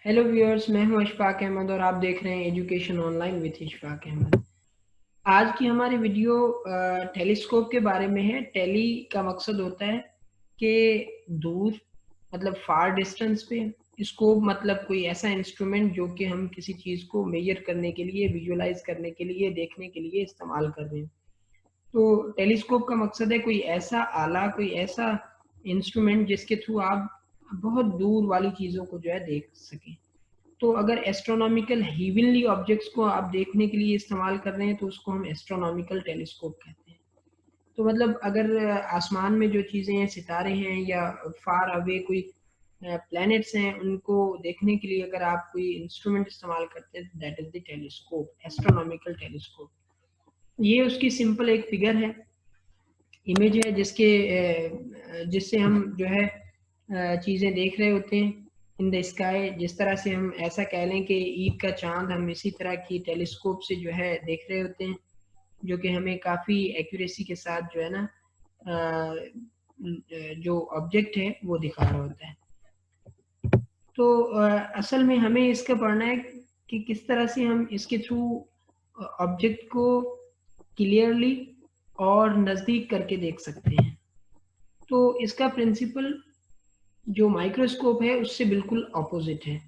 Hello viewers, मैं हूं अशफाक अहमद और आप देख रहे हैं education online with Ishfaq Ahmad. आज की हमारी वीडियो टेलीस्कोप के बारे में है। टेली का मकसद होता है कि दूर मतलब फार डिस्टेंस पे, स्कोप मतलब कोई ऐसा इंस्ट्रूमेंट जो कि हम किसी चीज़ को मेजर करने के लिए, विजुअलाइज करने के लिए, देखने के लिए इस्तेमाल कर रहे हैं। तो टेलीस्कोप का मकसद है कोई ऐसा आला, कोई ऐसा इंस्ट्रूमेंट जिसके थ्रू आप बहुत दूर वाली चीज़ों को जो है देख सकें। तो अगर एस्ट्रोनॉमिकल हेवनली ऑब्जेक्ट्स को आप देखने के लिए इस्तेमाल कर रहे हैं तो उसको हम एस्ट्रोनॉमिकल टेलीस्कोप कहते हैं। तो मतलब अगर आसमान में जो चीज़ें हैं, सितारे हैं या फार अवे कोई प्लैनेट्स हैं, उनको देखने के लिए अगर आप कोई इंस्ट्रूमेंट इस्तेमाल करते हैं, that is the telescope, astronomical telescope. ये उसकी सिंपल एक फिगर है, इमेज है जिससे हम जो है चीज़ें देख रहे होते हैं इन द स्काई। जिस तरह से हम ऐसा कह लें कि ईद का चांद हम इसी तरह की टेलीस्कोप से जो है देख रहे होते हैं, जो कि हमें काफ़ी एक्यूरेसी के साथ जो है ना जो ऑब्जेक्ट है वो दिखा रहा होता है। तो असल में हमें इसका पढ़ना है कि किस तरह से हम इसके थ्रू ऑब्जेक्ट को क्लियरली और नज़दीक करके देख सकते हैं। तो इसका प्रिंसिपल जो माइक्रोस्कोप है उससे बिल्कुल ऑपोजिट है।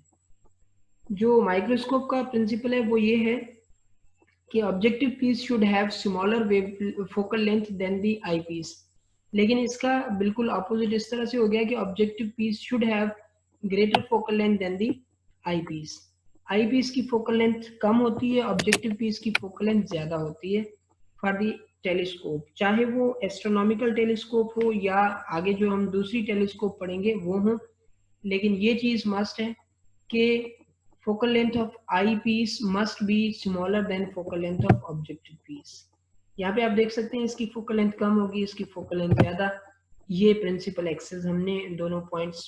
जो माइक्रोस्कोप का प्रिंसिपल है वो ये है कि objective piece should have smaller wave focal length than the eye piece. लेकिन इसका बिल्कुल ऑपोजिट इस तरह से हो गया कि objective piece should have greater focal length than the eye piece. Eye piece की फोकल लेंथ कम होती है, ऑब्जेक्टिव पीस की फोकल लेंथ ज़्यादा होती है फॉर द टेलीस्कोप, चाहे वो एस्ट्रोनॉमिकल टेलीस्कोप हो या आगे जो हम दूसरी टेलीस्कोप पढ़ेंगे वो हो। लेकिन ये चीज़ मस्ट है कि focal length of eyepiece must be smaller than focal length of objective piece। यहाँ पे आप देख सकते हैं इसकी फोकल लेंथ कम होगी, इसकी फोकल लेंथ ज़्यादा। ये प्रिंसिपल एक्सेस हमने दोनों पॉइंट्स,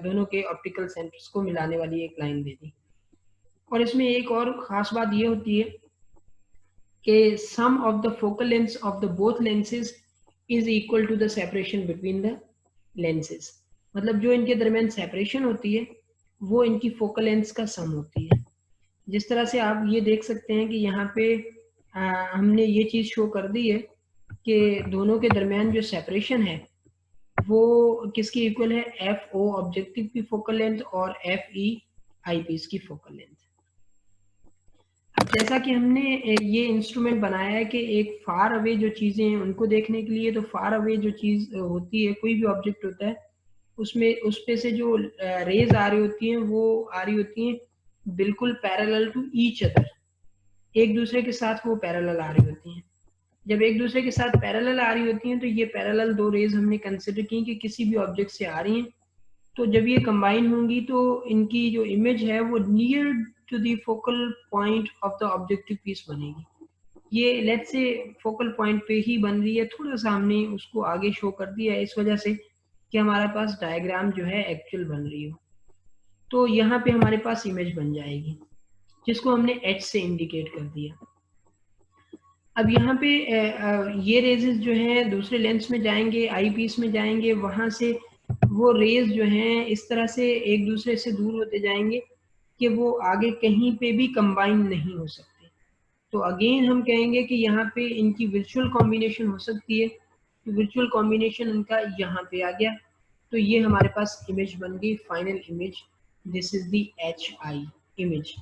दोनों के ऑप्टिकल सेंटर्स को मिलाने वाली एक लाइन दे दी। और इसमें एक और ख़ास बात ये होती है कि sum of the focal lengths of the both lenses is equal to the separation between the lenses. मतलब जो इनके दरमियान सेपरेशन होती है वो इनकी फोकल लेंथ्स का सम होती है। जिस तरह से आप ये देख सकते हैं कि यहाँ पे हमने ये चीज़ शो कर दी है कि दोनों के दरमियान जो सेपरेशन है वो किसकी इक्वल है, एफ ओ ऑब्जेक्टिव की फोकल लेंथ और एफ ई आई पीस की फोकल लेंथ। अब जैसा कि हमने ये इंस्ट्रूमेंट बनाया है कि एक फार अवे जो चीज़ें हैं उनको देखने के लिए, तो फार अवे जो चीज़ होती है, कोई भी ऑब्जेक्ट होता है, उसमें उस पे से जो रेज आ रही होती हैं वो आ रही होती हैं बिल्कुल पैरेलल टू ईच अदर, एक दूसरे के साथ वो पैरेलल आ रही होती हैं। जब एक दूसरे के साथ पैरेलल आ रही होती हैं तो ये पैरेलल दो रेज हमने कंसिडर की कि किसी भी ऑब्जेक्ट से आ रही हैं, तो जब ये कंबाइन होंगी तो इनकी जो इमेज है वो near to the focal point of the objective piece बनेगी। ये लेट्स से फोकल पॉइंट पे ही बन रही है, थोड़ा सा हमने उसको आगे शो कर दिया है इस वजह से कि हमारे पास डायग्राम जो है एक्चुअल बन रही हो। तो यहाँ पे हमारे पास इमेज बन जाएगी जिसको हमने एच से इंडिकेट कर दिया। अब यहाँ पे ये रेजेस जो हैं दूसरे लेंस में जाएंगे, आई पीस में जाएंगे, वहां से वो रेज जो हैं इस तरह से एक दूसरे से दूर होते जाएंगे कि वो आगे कहीं पे भी कंबाइन नहीं हो सकते। तो अगेन हम कहेंगे कि यहाँ पे इनकी वर्चुअल कॉम्बिनेशन हो सकती है। वर्चुअल कॉम्बिनेशन इनका यहाँ पे आ गया, तो ये हमारे पास इमेज बन गई, final image. This is the H I image.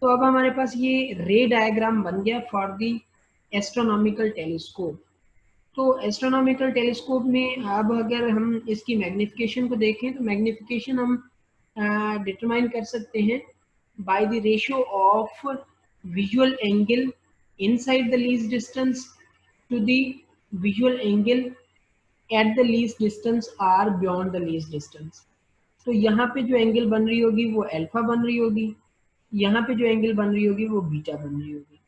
तो अब हमारे पास ये रे डायग्राम बन गया फॉर द एस्ट्रोनॉमिकल टेलीस्कोप। तो एस्ट्रोनॉमिकल टेलीस्कोप में अब अगर हम इसकी मैग्निफिकेशन को देखें तो मैग्निफिकेशन हम डिटरमाइन कर सकते हैं by the ratio of visual angle inside the least distance to the visual angle at the least distance or beyond the least distance. तो यहाँ पे जो एंगल बन रही होगी वो अल्फा बन रही होगी, यहाँ पे जो एंगल बन रही होगी वो बीटा बन रही होगी।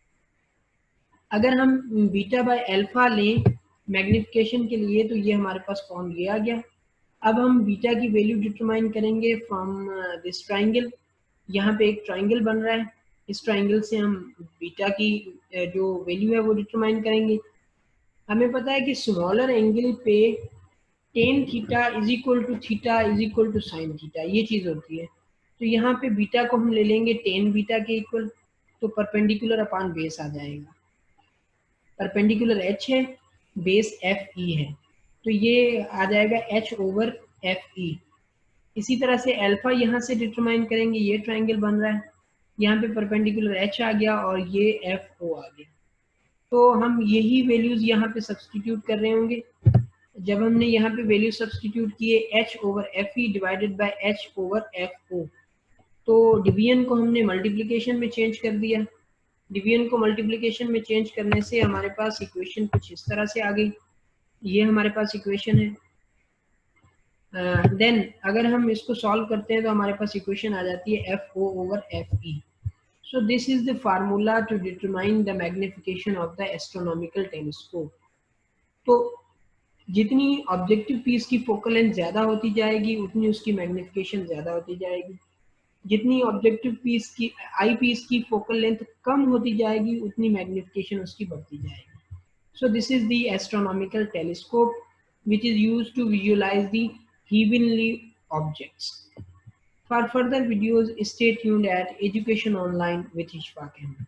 अगर हम बीटा बाय अल्फा लें मैग्निफिकेशन के लिए तो ये हमारे पास फॉर्म ये आ गया। अब हम बीटा की वैल्यू डिटरमाइन करेंगे फ्रॉम दिस ट्राइंगल। यहाँ पे एक ट्राइंगल बन रहा है, इस ट्राइंगल से हम बीटा की जो वैल्यू है वो डिटरमाइन करेंगे। हमें पता है कि स्मॉलर एंगल पे tan theta is equal to theta is equal to sine theta, ये चीज़ होती है। तो यहाँ पे बीटा को हम ले लेंगे 10 बीटा के इक्वल, तो परपेंडिकुलर अपॉन बेस आ जाएगा। परपेंडिकुलर h है, बेस एफ ई है, तो ये आ जाएगा h ओवर एफ ई। इसी तरह से अल्फा यहाँ से डिटरमाइन करेंगे, ये ट्रायंगल बन रहा है, यहाँ पे परपेंडिकुलर h आ गया और ये एफ ओ आ गया। तो हम यही वैल्यूज यहाँ पे सब्सटीट्यूट कर रहे होंगे। जब हमने यहाँ पे वैल्यू सब्सटीट्यूट किए h over F E divided by h over F O, तो डिवीजन को हमने मल्टीप्लिकेशन में चेंज कर दिया। डिवीजन को मल्टीप्लिकेशन में चेंज करने से हमारे पास इक्वेशन कुछ इस तरह से आ गई। ये हमारे पास इक्वेशन है। देन अगर हम इसको सॉल्व करते हैं तो हमारे पास इक्वेशन आ जाती है F O over F E. So this is the formula to determine the magnification of the astronomical telescope. तो जितनी ऑब्जेक्टिव पीस की फोकल लेंथ ज़्यादा होती जाएगी उतनी उसकी मैग्निफिकेशन ज़्यादा होती जाएगी। जितनी ऑब्जेक्टिव पीस की आई पीस की फोकल लेंथ कम होती जाएगी उतनी मैग्निफिकेशन उसकी बढ़ती जाएगी। सो this is the astronomical telescope which is used to visualize the heavenly objects. For further videos, stay tuned at Education Online with Ishfaq Ahmed.